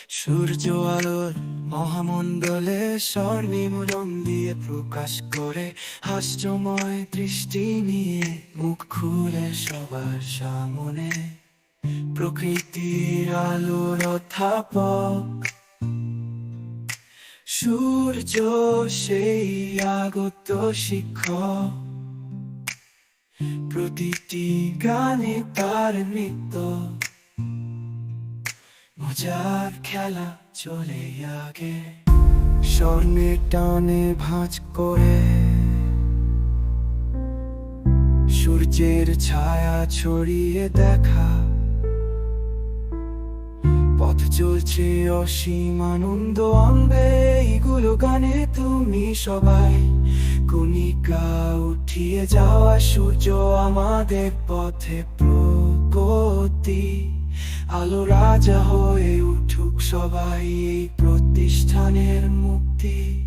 সূর্য আলোর মহামণ্ডলে স্বর্ণিম রং দিয়ে প্রকাশ করে হাস্যময় দৃষ্টি নিয়ে মুখ খুলে সবার সামনে প্রকৃতির আলোর অধ্যাপক সূর্য সেই আগত শিক্ষক। প্রতিটি গানে তার নৃত্য, মজার খেলা চলে আগে স্বর্ণের টানে ভাঁজ করে সূর্যের ছায়া ছড়িয়ে দেখা পথ চলছে অসীম আনন্দ আনবে এইগুলো গানে তুমি সবাই কণিকা উঠিয়ে যাওয়া সূর্য আমাদের পথে প্রগতি আলো রাজা হয়ে উঠুক সবাই এই প্রতিষ্ঠানের মুক্তি।